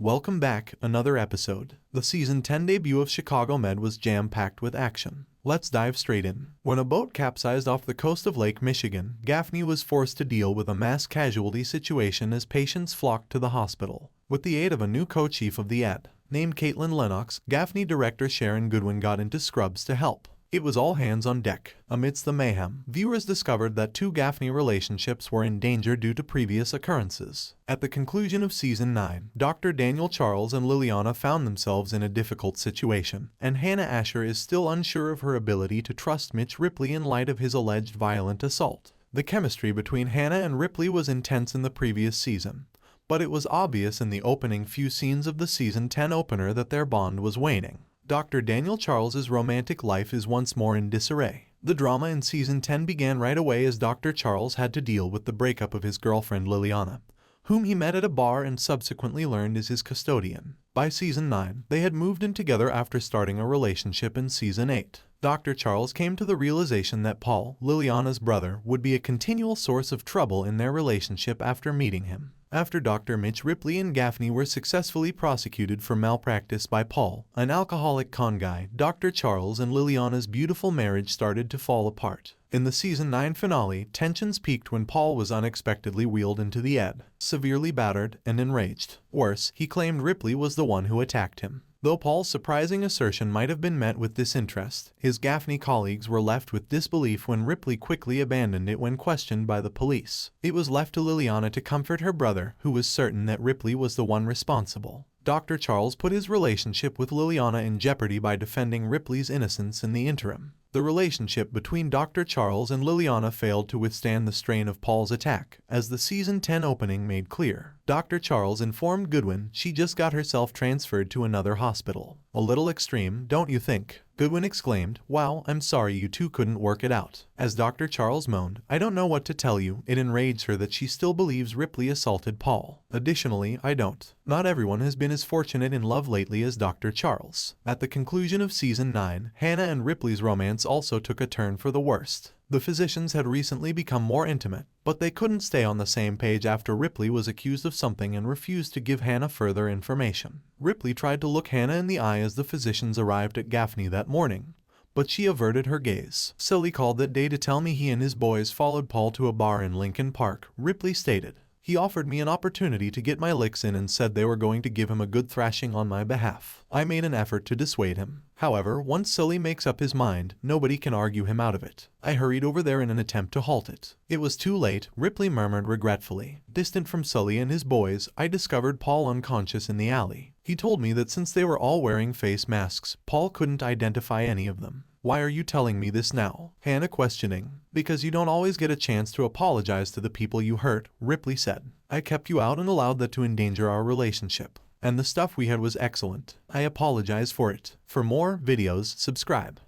Welcome back, another episode. The season 10 debut of Chicago Med was jam-packed with action. Let's dive straight in. When a boat capsized off the coast of Lake Michigan, Gaffney was forced to deal with a mass casualty situation as patients flocked to the hospital. With the aid of a new co-chief of the ED, named Caitlin Lennox, Gaffney director Sharon Goodwin got into scrubs to help. It was all hands on deck. Amidst the mayhem, viewers discovered that two Gaffney relationships were in danger due to previous occurrences. At the conclusion of Season 9, Dr. Daniel Charles and Liliana found themselves in a difficult situation, and Hannah Asher is still unsure of her ability to trust Mitch Ripley in light of his alleged violent assault. The chemistry between Hannah and Ripley was intense in the previous season, but it was obvious in the opening few scenes of the Season 10 opener that their bond was waning. Dr. Daniel Charles's romantic life is once more in disarray. The drama in Season 10 began right away as Dr. Charles had to deal with the breakup of his girlfriend Liliana, whom he met at a bar and subsequently learned is his custodian. By Season 9, they had moved in together after starting a relationship in Season 8. Dr. Charles came to the realization that Paul, Liliana's brother, would be a continual source of trouble in their relationship after meeting him. After Dr. Mitch Ripley and Gaffney were successfully prosecuted for malpractice by Paul, an alcoholic con guy, Dr. Charles and Liliana's beautiful marriage started to fall apart. In the Season 9 finale, tensions peaked when Paul was unexpectedly wheeled into the ED, severely battered and enraged. Worse, he claimed Ripley was the one who attacked him. Though Paul's surprising assertion might have been met with disinterest, his Gaffney colleagues were left with disbelief when Ripley quickly abandoned it when questioned by the police. It was left to Liliana to comfort her brother, who was certain that Ripley was the one responsible. Dr. Charles put his relationship with Liliana in jeopardy by defending Ripley's innocence in the interim. The relationship between Dr. Charles and Liliana failed to withstand the strain of Paul's attack, as the Season 10 opening made clear. Dr. Charles informed Goodwin she just got herself transferred to another hospital. A little extreme, don't you think? Goodwin exclaimed, "Wow, I'm sorry you two couldn't work it out." As Dr. Charles moaned, "I don't know what to tell you." It enraged her that she still believes Ripley assaulted Paul. Additionally, I don't. Not everyone has been as fortunate in love lately as Dr. Charles. At the conclusion of Season 9, Hannah and Ripley's romance also took a turn for the worst. The physicians had recently become more intimate, but they couldn't stay on the same page after Ripley was accused of something and refused to give Hannah further information. Ripley tried to look Hannah in the eye as the physicians arrived at Gaffney that morning, but she averted her gaze. "Sully called that day to tell me he and his boys followed Paul to a bar in Lincoln Park," Ripley stated. "He offered me an opportunity to get my licks in and said they were going to give him a good thrashing on my behalf. I made an effort to dissuade him. However, once Sully makes up his mind, nobody can argue him out of it. I hurried over there in an attempt to halt it. It was too late," Ripley murmured regretfully. "Distant from Sully and his boys, I discovered Paul unconscious in the alley. He told me that since they were all wearing face masks, Paul couldn't identify any of them." "Why are you telling me this now?" Hannah questioning. "Because you don't always get a chance to apologize to the people you hurt," Ripley said. "I kept you out and allowed that to endanger our relationship. And the stuff we had was excellent. I apologize for it." For more videos, subscribe.